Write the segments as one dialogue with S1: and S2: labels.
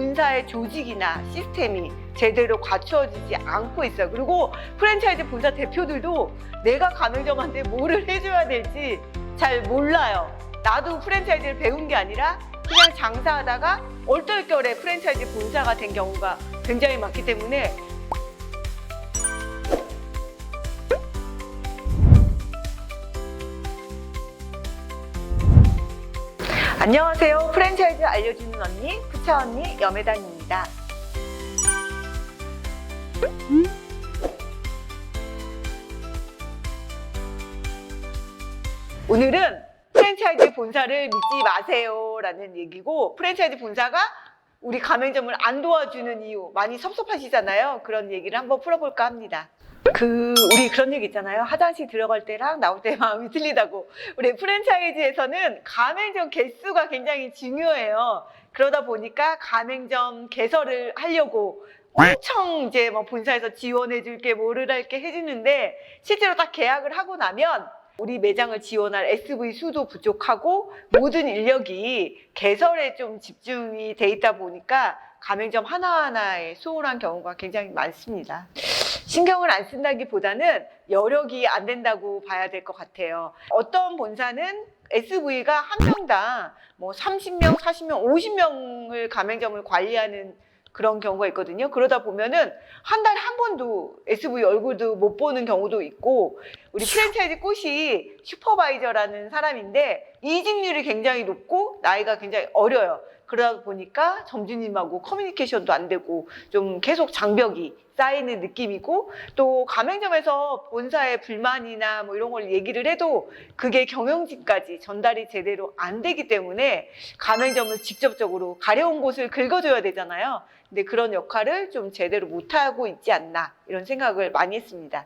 S1: 본사의 조직이나 시스템이 제대로 갖추어지지 않고 있어요. 그리고 프랜차이즈 본사 대표들도 내가 가맹점한테 뭐를 해줘야 될지 잘 몰라요. 나도 프랜차이즈를 배운 게 아니라 그냥 장사하다가 얼떨결에 프랜차이즈 본사가 된 경우가 굉장히 많기 때문에 안녕하세요. 프랜차이즈 알려주는 언니, 부차 언니 염혜단입니다. 오늘은 프랜차이즈 본사를 믿지 마세요 라는 얘기고, 프랜차이즈 본사가 우리 가맹점을 안 도와주는 이유, 많이 섭섭하시잖아요. 그런 얘기를 한번 풀어볼까 합니다. 우리 그런 얘기 있잖아요. 화장실 들어갈 때랑 나올 때 마음이 틀리다고. 우리 프랜차이즈에서는 가맹점 개수가 굉장히 중요해요. 그러다 보니까 가맹점 개설을 하려고 엄청 이제 뭐 본사에서 지원해줄게, 뭐를 할게 해주는데, 실제로 딱 계약을 하고 나면 우리 매장을 지원할 SV 수도 부족하고 모든 인력이 개설에 좀 집중이 돼 있다 보니까 가맹점 하나하나에 소홀한 경우가 굉장히 많습니다. 신경을 안 쓴다기보다는 여력이 안 된다고 봐야 될 것 같아요. 어떤 본사는 SV가 한 명당 뭐 30명, 40명, 50명을 가맹점을 관리하는 그런 경우가 있거든요. 그러다 보면은 한 달에 한 번도 SV 얼굴도 못 보는 경우도 있고, 우리 프랜차이즈 꽃이 슈퍼바이저라는 사람인데 이직률이 굉장히 높고 나이가 굉장히 어려요. 그러다 보니까 점주님하고 커뮤니케이션도 안 되고 좀 계속 장벽이 쌓이는 느낌이고, 또 가맹점에서 본사의 불만이나 뭐 이런 걸 얘기를 해도 그게 경영진까지 전달이 제대로 안 되기 때문에 가맹점을 직접적으로 가려운 곳을 긁어줘야 되잖아요. 근데 그런 역할을 좀 제대로 못하고 있지 않나, 이런 생각을 많이 했습니다.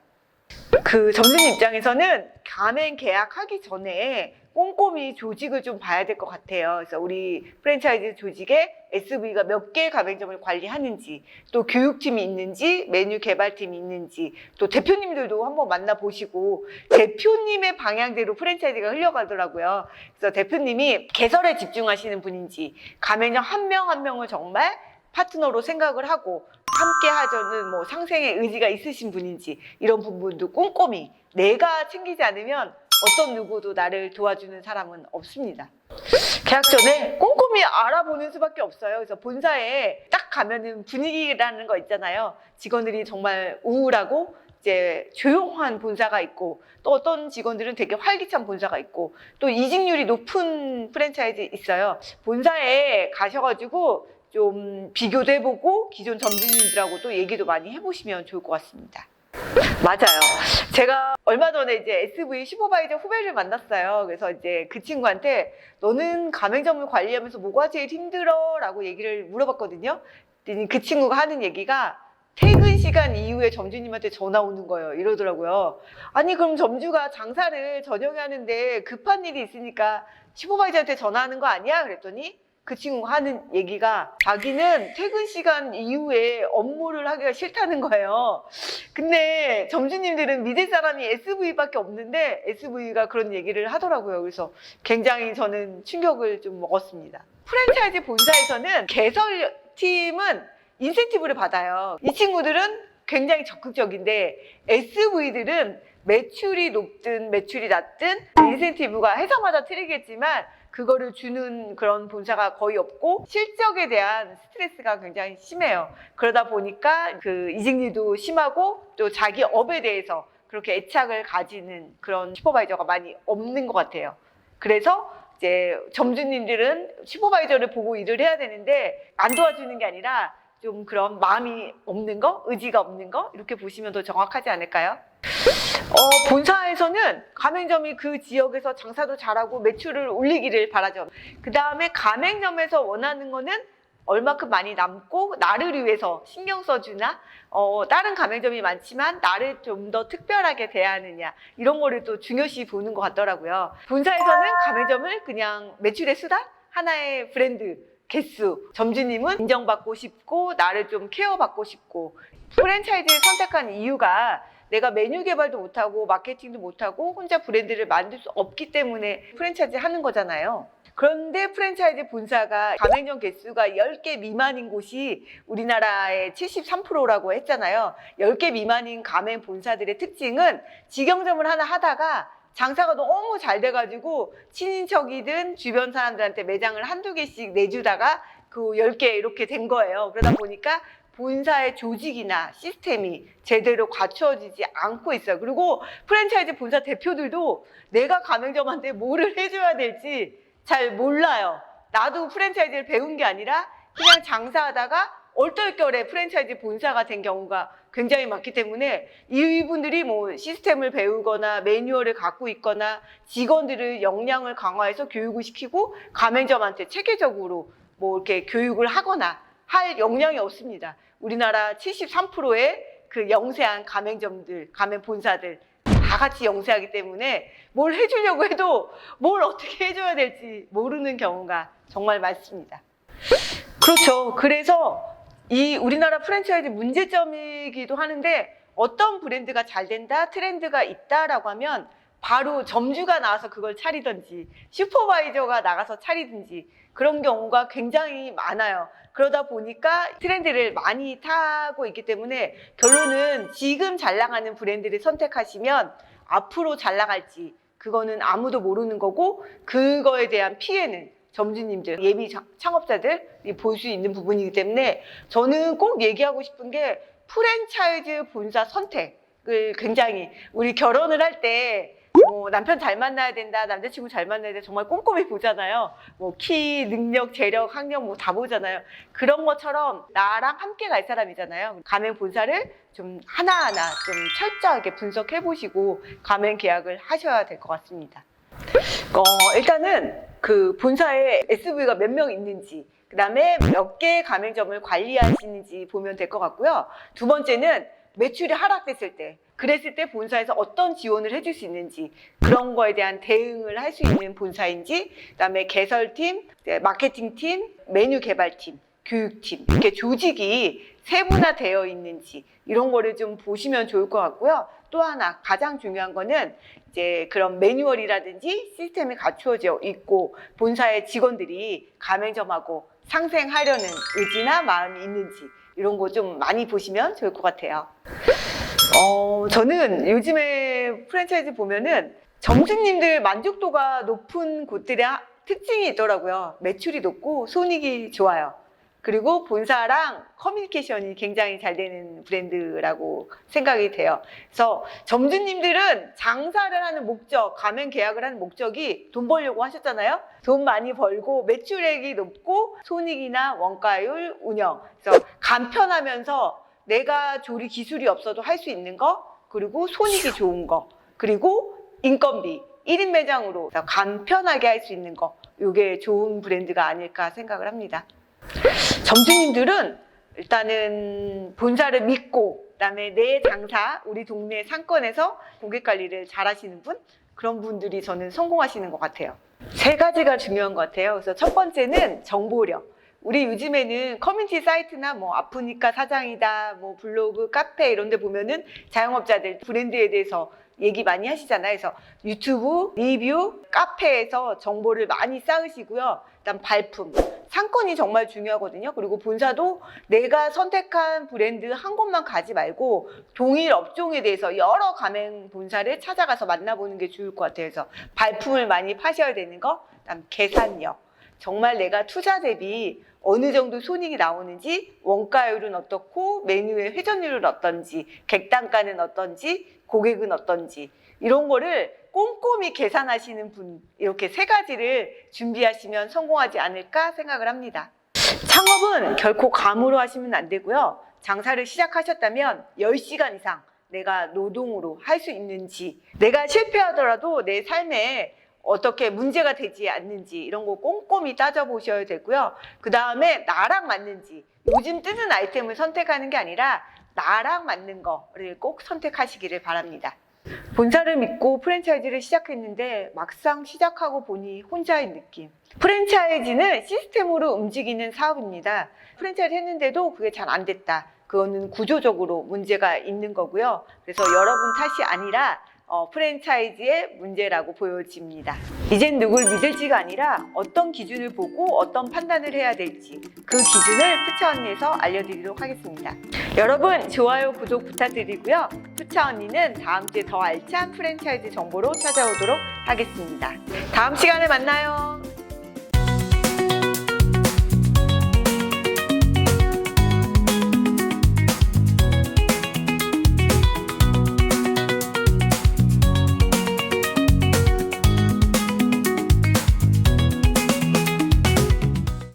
S1: 점주님 입장에서는 가맹 계약하기 전에 꼼꼼히 조직을 좀 봐야 될 것 같아요. 그래서 우리 프랜차이즈 조직에 SV가 몇 개의 가맹점을 관리하는지, 또 교육팀이 있는지, 메뉴 개발팀이 있는지, 또 대표님들도 한번 만나보시고, 대표님의 방향대로 프랜차이즈가 흘러가더라고요. 그래서 대표님이 개설에 집중하시는 분인지, 가맹점 한 명 한 명을 정말 파트너로 생각을 하고 함께 하자는 뭐 상생의 의지가 있으신 분인지, 이런 부분도 꼼꼼히 내가 챙기지 않으면 어떤 누구도 나를 도와주는 사람은 없습니다. 계약 전에 꼼꼼히 알아보는 수밖에 없어요. 그래서 본사에 딱 가면은 분위기라는 거 있잖아요. 직원들이 정말 우울하고 이제 조용한 본사가 있고, 또 어떤 직원들은 되게 활기찬 본사가 있고, 또 이직률이 높은 프랜차이즈 있어요. 본사에 가셔가지고 좀 비교도 해보고 기존 점주님들하고 또 얘기도 많이 해보시면 좋을 것 같습니다. 맞아요. 제가 얼마 전에 이제 SV 슈퍼바이저 후배를 만났어요. 그래서 이제 그 친구한테 너는 가맹점을 관리하면서 뭐가 제일 힘들어? 라고 얘기를 물어봤거든요. 그랬더니 그 친구가 하는 얘기가 퇴근 시간 이후에 점주님한테 전화 오는 거예요. 이러더라고요. 아니 그럼 점주가 장사를 저녁에 하는데 급한 일이 있으니까 슈퍼바이저한테 전화하는 거 아니야? 그랬더니 그 친구가 하는 얘기가 자기는 퇴근 시간 이후에 업무를 하기가 싫다는 거예요. 근데 점주님들은 믿을 사람이 SV밖에 없는데 SV가 그런 얘기를 하더라고요. 그래서 굉장히 저는 충격을 좀 먹었습니다. 프랜차이즈 본사에서는 개설팀은 인센티브를 받아요. 이 친구들은 굉장히 적극적인데 SV들은 매출이 높든 매출이 낮든 인센티브가 회사마다 틀리겠지만 그거를 주는 그런 본사가 거의 없고, 실적에 대한 스트레스가 굉장히 심해요. 그러다 보니까 이직률도 심하고 또 자기 업에 대해서 그렇게 애착을 가지는 그런 슈퍼바이저가 많이 없는 것 같아요. 그래서 이제 점주님들은 슈퍼바이저를 보고 일을 해야 되는데 안 도와주는 게 아니라 좀 그런 마음이 없는 거, 의지가 없는 거, 이렇게 보시면 더 정확하지 않을까요? 본사에서는 가맹점이 그 지역에서 장사도 잘하고 매출을 올리기를 바라죠. 그 다음에 가맹점에서 원하는 거는 얼마큼 많이 남고 나를 위해서 신경 써주나, 다른 가맹점이 많지만 나를 좀 더 특별하게 대하느냐, 이런 거를 또 중요시 보는 것 같더라고요. 본사에서는 가맹점을 그냥 매출의 수단, 하나의 브랜드, 개수, 점주님은 인정받고 싶고 나를 좀 케어받고 싶고, 프랜차이즈를 선택한 이유가 내가 메뉴 개발도 못하고 마케팅도 못하고 혼자 브랜드를 만들 수 없기 때문에 프랜차이즈 하는 거잖아요. 그런데 프랜차이즈 본사가 가맹점 개수가 10개 미만인 곳이 우리나라의 73%라고 했잖아요. 10개 미만인 가맹 본사들의 특징은 직영점을 하나 하다가 장사가 너무 잘 돼가지고 친인척이든 주변 사람들한테 매장을 한두 개씩 내주다가 그 10개 이렇게 된 거예요. 그러다 보니까 본사의 조직이나 시스템이 제대로 갖추어지지 않고 있어요. 그리고 프랜차이즈 본사 대표들도 내가 가맹점한테 뭐를 해줘야 될지 잘 몰라요. 나도 프랜차이즈를 배운 게 아니라 그냥 장사하다가 얼떨결에 프랜차이즈 본사가 된 경우가 굉장히 많기 때문에 이분들이 뭐 시스템을 배우거나 매뉴얼을 갖고 있거나 직원들을 역량을 강화해서 교육을 시키고 가맹점한테 체계적으로 뭐 이렇게 교육을 하거나 할 역량이 없습니다. 우리나라 73%의 그 영세한 가맹점들, 가맹 본사들 다 같이 영세하기 때문에 뭘 해주려고 해도 뭘 어떻게 해줘야 될지 모르는 경우가 정말 많습니다. 그렇죠. 그래서 이 우리나라 프랜차이즈 문제점이기도 하는데 어떤 브랜드가 잘 된다, 트렌드가 있다라고 하면 바로 점주가 나와서 그걸 차리든지 슈퍼바이저가 나가서 차리든지 그런 경우가 굉장히 많아요. 그러다 보니까 트렌드를 많이 타고 있기 때문에 결론은 지금 잘 나가는 브랜드를 선택하시면 앞으로 잘 나갈지 그거는 아무도 모르는 거고 그거에 대한 피해는 점주님들, 예비 창업자들이 볼 수 있는 부분이기 때문에 저는 꼭 얘기하고 싶은 게 프랜차이즈 본사 선택을 굉장히 우리 결혼을 할 때 뭐 남편 잘 만나야 된다, 남자친구 잘 만나야 된다 정말 꼼꼼히 보잖아요. 뭐 키, 능력, 재력, 학력 뭐 다 보잖아요. 그런 것처럼 나랑 함께 갈 사람이잖아요. 가맹 본사를 좀 하나하나 좀 철저하게 분석해 보시고 가맹 계약을 하셔야 될 것 같습니다. 일단은 그 본사에 SV가 몇 명 있는지, 그 다음에 몇 개의 가맹점을 관리하시는지 보면 될 것 같고요. 두 번째는 매출이 하락됐을 때, 그랬을 때 본사에서 어떤 지원을 해줄 수 있는지, 그런 거에 대한 대응을 할 수 있는 본사인지, 그 다음에 개설팀, 마케팅팀, 메뉴 개발팀, 교육팀, 이렇게 조직이 세분화되어 있는지, 이런 거를 좀 보시면 좋을 것 같고요. 또 하나, 가장 중요한 거는 이제 그런 매뉴얼이라든지 시스템이 갖추어져 있고 본사의 직원들이 가맹점하고 상생하려는 의지나 마음이 있는지 이런 거 좀 많이 보시면 좋을 것 같아요. 저는 요즘에 프랜차이즈 보면은 점주님들 만족도가 높은 곳들의 특징이 있더라고요. 매출이 높고 손익이 좋아요. 그리고 본사랑 커뮤니케이션이 굉장히 잘 되는 브랜드라고 생각이 돼요. 그래서 점주님들은 장사를 하는 목적, 가맹 계약을 하는 목적이 돈 벌려고 하셨잖아요. 돈 많이 벌고 매출액이 높고 손익이나 원가율, 운영. 그래서 간편하면서 내가 조리 기술이 없어도 할 수 있는 거, 그리고 손익이 좋은 거, 그리고 인건비, 1인 매장으로 간편하게 할 수 있는 거, 이게 좋은 브랜드가 아닐까 생각을 합니다. 점주님들은 일단은 본사를 믿고 그다음에 내 장사, 우리 동네 상권에서 고객 관리를 잘 하시는 분, 그런 분들이 저는 성공하시는 것 같아요. 세 가지가 중요한 것 같아요. 그래서 첫 번째는 정보력. 우리 요즘에는 커뮤니티 사이트나 뭐 아프니까 사장이다, 뭐 블로그, 카페 이런 데 보면은 자영업자들 브랜드에 대해서 얘기 많이 하시잖아요. 그래서 유튜브, 리뷰, 카페에서 정보를 많이 쌓으시고요. 그다음 발품, 상권이 정말 중요하거든요. 그리고 본사도 내가 선택한 브랜드 한 곳만 가지 말고 동일 업종에 대해서 여러 가맹 본사를 찾아가서 만나보는 게 좋을 것 같아요. 그래서 발품을 많이 파셔야 되는 거, 그다음 계산력. 정말 내가 투자 대비 어느 정도 손익이 나오는지, 원가율은 어떻고 메뉴의 회전율은 어떤지, 객단가는 어떤지, 고객은 어떤지, 이런 거를 꼼꼼히 계산하시는 분, 이렇게 세 가지를 준비하시면 성공하지 않을까 생각을 합니다. 창업은 결코 감으로 하시면 안 되고요. 장사를 시작하셨다면 10시간 이상 내가 노동으로 할 수 있는지, 내가 실패하더라도 내 삶에 어떻게 문제가 되지 않는지 이런 거 꼼꼼히 따져보셔야 되고요. 그 다음에 나랑 맞는지, 요즘 뜨는 아이템을 선택하는 게 아니라 나랑 맞는 거를 꼭 선택하시기를 바랍니다. 본사를 믿고 프랜차이즈를 시작했는데 막상 시작하고 보니 혼자인 느낌. 프랜차이즈는 시스템으로 움직이는 사업입니다. 프랜차이즈 했는데도 그게 잘 안 됐다. 그거는 구조적으로 문제가 있는 거고요. 그래서 여러분 탓이 아니라 프랜차이즈의 문제라고 보여집니다. 이젠 누굴 믿을지가 아니라 어떤 기준을 보고 어떤 판단을 해야 될지 그 기준을 푸차 언니에서 알려드리도록 하겠습니다. 여러분 좋아요, 구독 부탁드리고요. 푸차 언니는 다음 주에 더 알찬 프랜차이즈 정보로 찾아오도록 하겠습니다. 다음 시간에 만나요.